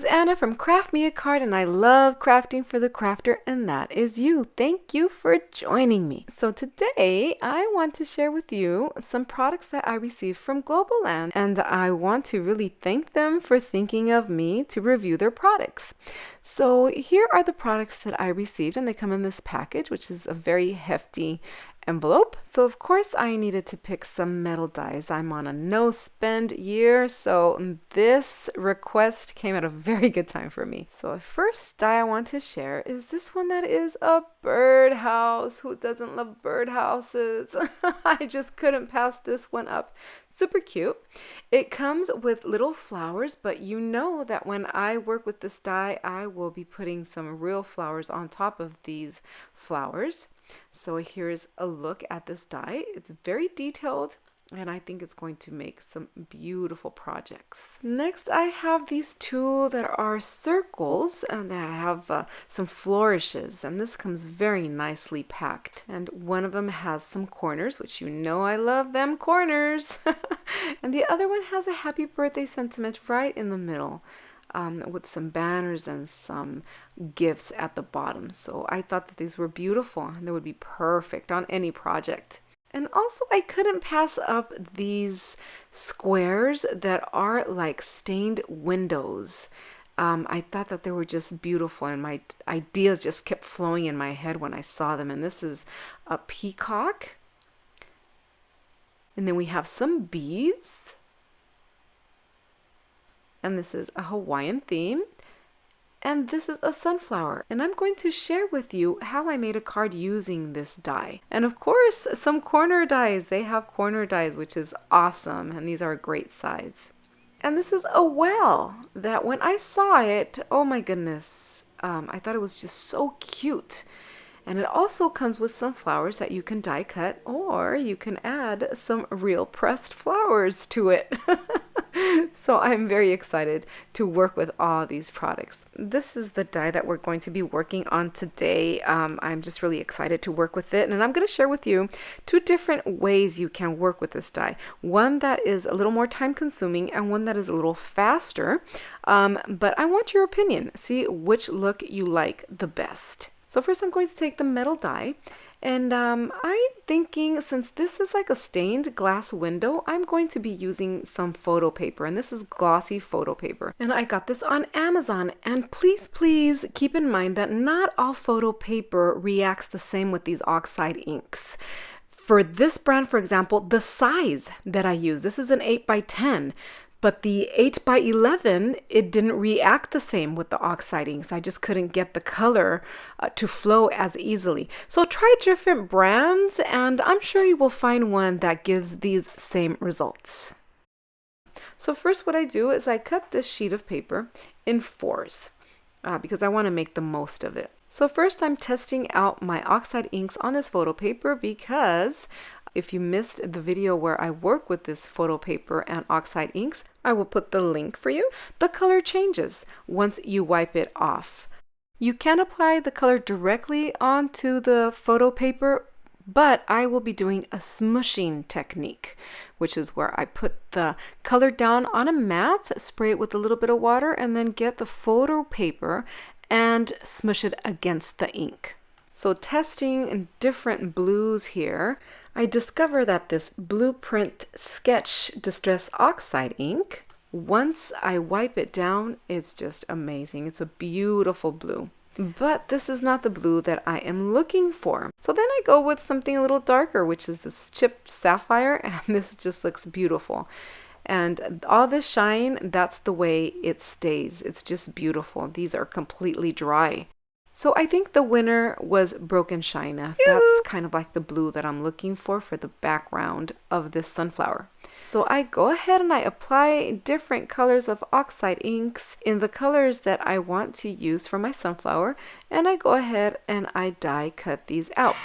is Anna from Craft Me a Card, and I love crafting for the crafter, and that is you. Thank you for joining me. So today I want to share with you some products that I received from Globleland, and I want to really thank them for thinking of me to review their products. So here are the products that I received, and they come in this package, which is a very hefty envelope. So of course I needed to pick some metal dies. I'm on a no spend year, so this request came at a very good time for me. So the first die I want to share is this one that is a birdhouse. Who doesn't love birdhouses? I just couldn't pass this one up. Super cute. It comes with little flowers, but you know that when I work with this die, I will be putting some real flowers on top of these flowers. So here's a look at this die. It's very detailed, and I think it's going to make some beautiful projects. Next, I have these two that are circles, and I have some flourishes, and this comes very nicely packed. And one of them has some corners, which you know I love them corners. And the other one has a happy birthday sentiment right in the middle. With some banners and some gifts at the bottom. So I thought that these were beautiful and they would be perfect on any project. And also I couldn't pass up these squares that are like stained windows. I thought that they were just beautiful, and my ideas just kept flowing in my head when I saw them. And this is a peacock. And then we have some bees. And this is a Hawaiian theme, and this is a sunflower. And I'm going to share with you how I made a card using this die. And of course, some corner dies. They have corner dies, which is awesome, and these are a great size. And this is a well that when I saw it, oh my goodness, I thought it was just so cute. And it also comes with some flowers that you can die cut, or you can add some real pressed flowers to it. So I'm very excited to work with all these products. This is the die that we're going to be working on today. I'm just really excited to work with it, and I'm going to share with you two different ways you can work with this die. One that is a little more time consuming and one that is a little faster. But I want your opinion. See which look you like the best. So first I'm going to take the metal die, and I'm thinking, since this is like a stained glass window, I'm going to be using some photo paper, and this is glossy photo paper. And I got this on Amazon, and please keep in mind that not all photo paper reacts the same with these oxide inks. For this brand, for example, the size that I use, this is an 8x10. But the 8x11, it didn't react the same with the oxide inks. I just couldn't get the color to flow as easily. So try different brands, and I'm sure you will find one that gives these same results. So first what I do is I cut this sheet of paper in fours because I want to make the most of it. So first I'm testing out my oxide inks on this photo paper, because if you missed the video where I work with this photo paper and oxide inks, I will put the link for you. The color changes once you wipe it off. You can apply the color directly onto the photo paper, but I will be doing a smushing technique, which is where I put the color down on a mat, spray it with a little bit of water, and then get the photo paper and smush it against the ink. So testing different blues here, I discover that this Bluprint Sketch Distress Oxide ink, once I wipe it down, it's just amazing. It's a beautiful blue. But this is not the blue that I am looking for. So then I go with something a little darker, which is this chipped sapphire, and this just looks beautiful. And all this shine, that's the way it stays. It's just beautiful. These are completely dry. So I think the winner was Broken China. That's kind of like the blue that I'm looking for the background of this sunflower. So I go ahead and I apply different colors of oxide inks in the colors that I want to use for my sunflower, and I go ahead and I die cut these out.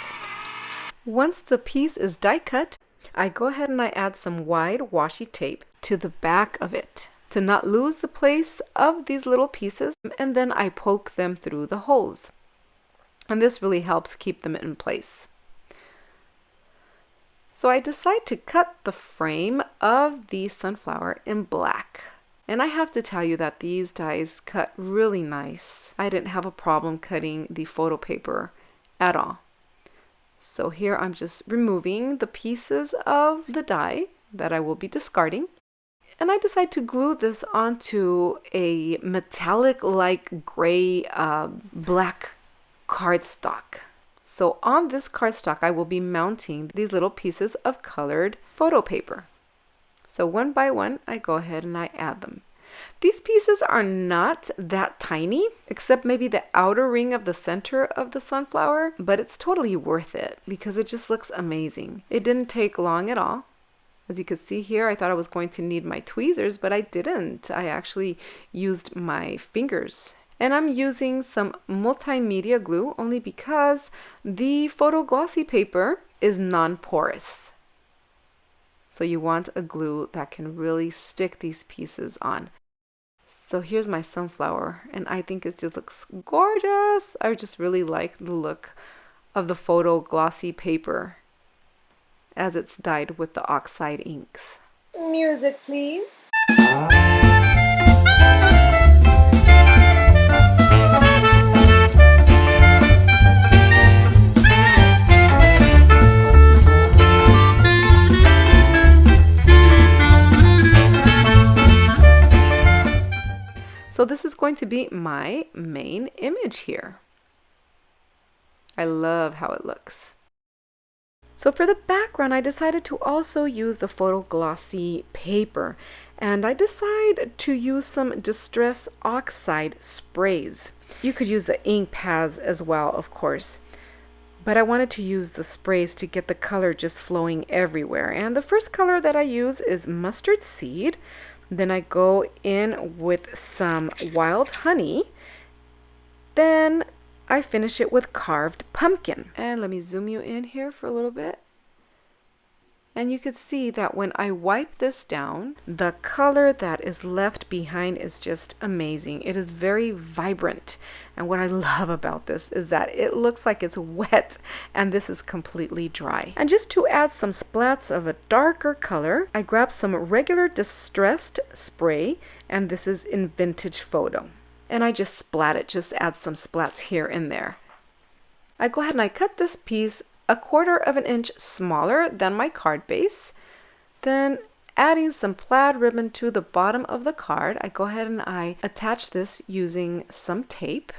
Once the piece is die cut, I go ahead and I add some wide washi tape to the back of it to not lose the place of these little pieces, and then I poke them through the holes. And this really helps keep them in place. So I decide to cut the frame of the sunflower in black. And I have to tell you that these dies cut really nice. I didn't have a problem cutting the photo paper at all. So here I'm just removing the pieces of the die that I will be discarding. And I decide to glue this onto a metallic-like gray black cardstock. So on this cardstock, I will be mounting these little pieces of colored photo paper. So one by one, I go ahead and I add them. These pieces are not that tiny, except maybe the outer ring of the center of the sunflower, but it's totally worth it because it just looks amazing. It didn't take long at all. As you can see here, I thought I was going to need my tweezers, but I didn't. I actually used my fingers. And I'm using some multimedia glue only because the photo glossy paper is non-porous. So you want a glue that can really stick these pieces on. So here's my sunflower, and I think it just looks gorgeous. I just really like the look of the photo glossy paper as it's dyed with the oxide inks. Music, please. So this is going to be my main image here. I love how it looks. So for the background, I decided to also use the photo glossy paper, and I decided to use some Distress Oxide sprays. You could use the ink pads as well, of course, but I wanted to use the sprays to get the color just flowing everywhere. And the first color that I use is Mustard Seed. Then I go in with some Wild Honey. Then I finish it with Carved Pumpkin. And let me zoom you in here for a little bit. And you could see that when I wipe this down, the color that is left behind is just amazing. It is very vibrant. And what I love about this is that it looks like it's wet and this is completely dry. And just to add some splats of a darker color, I grabbed some regular distressed spray, and this is in Vintage Photo. And I just splat it, just add some splats here and there. I go ahead and I cut this piece 1/4 of an inch smaller than my card base. Then adding some plaid ribbon to the bottom of the card, I go ahead and I attach this using some tape.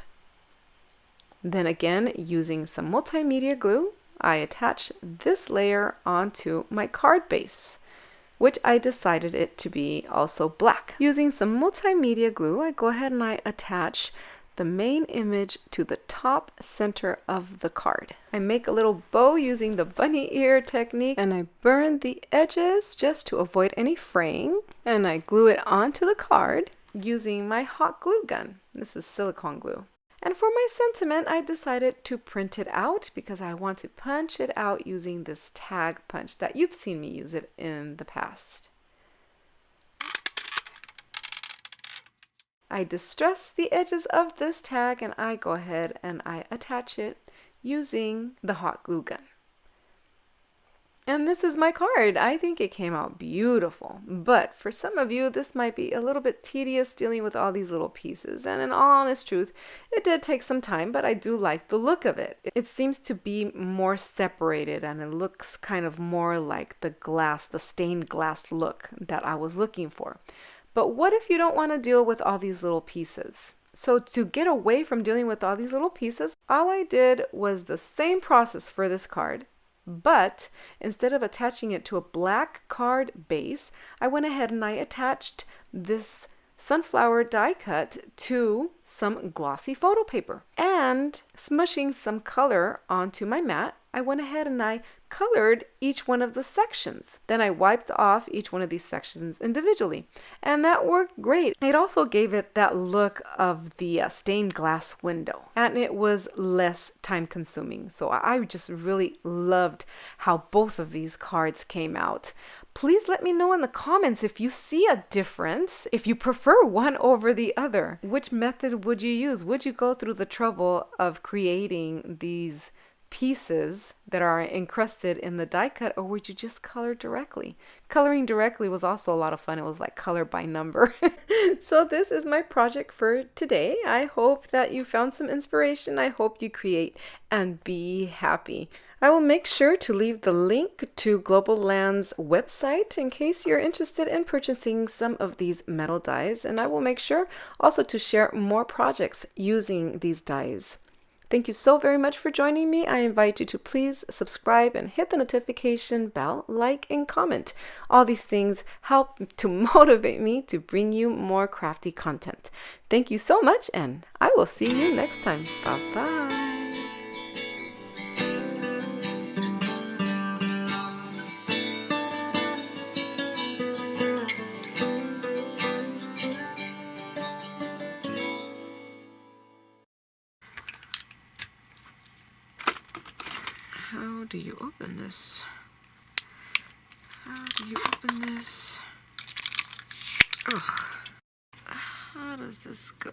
Then again, using some multimedia glue, I attach this layer onto my card base, which I decided it to be also black. Using some multimedia glue, I go ahead and I attach the main image to the top center of the card. I make a little bow using the bunny ear technique, and I burn the edges just to avoid any fraying, and I glue it onto the card using my hot glue gun. This is silicone glue. And for my sentiment, I decided to print it out because I want to punch it out using this tag punch that you've seen me use it in the past. I distress the edges of this tag, and I go ahead and I attach it using the hot glue gun. And this is my card. I think it came out beautiful, but for some of you, this might be a little bit tedious dealing with all these little pieces. And in all honest truth, it did take some time, but I do like the look of it. It seems to be more separated, and it looks kind of more like the glass, the stained glass look that I was looking for. But what if you don't want to deal with all these little pieces? So to get away from dealing with all these little pieces, all I did was the same process for this card, but instead of attaching it to a black card base, I went ahead and I attached this sunflower die cut to some glossy photo paper. And smushing some color onto my mat, I went ahead and I colored each one of the sections. Then I wiped off each one of these sections individually, and that worked great. It also gave it that look of the stained glass window, and it was less time consuming. So I just really loved how both of these cards came out. Please let me know in the comments if you see a difference, if you prefer one over the other. Which method would you use? Would you go through the trouble of creating these pieces that are encrusted in the die cut, or would you just color directly? Coloring directly was also a lot of fun. It was like color by number. So this is my project for today. I hope that you found some inspiration. I hope you create and be happy. I will make sure to leave the link to Globleland's website in case you're interested in purchasing some of these metal dies, and I will make sure also to share more projects using these dies. Thank you so very much for joining me. I invite you to please subscribe and hit the notification bell, like, and comment. All these things help to motivate me to bring you more crafty content. Thank you so much, and I will see you next time. Bye-bye. How do you open this? How do you open this? Ugh. How does this go?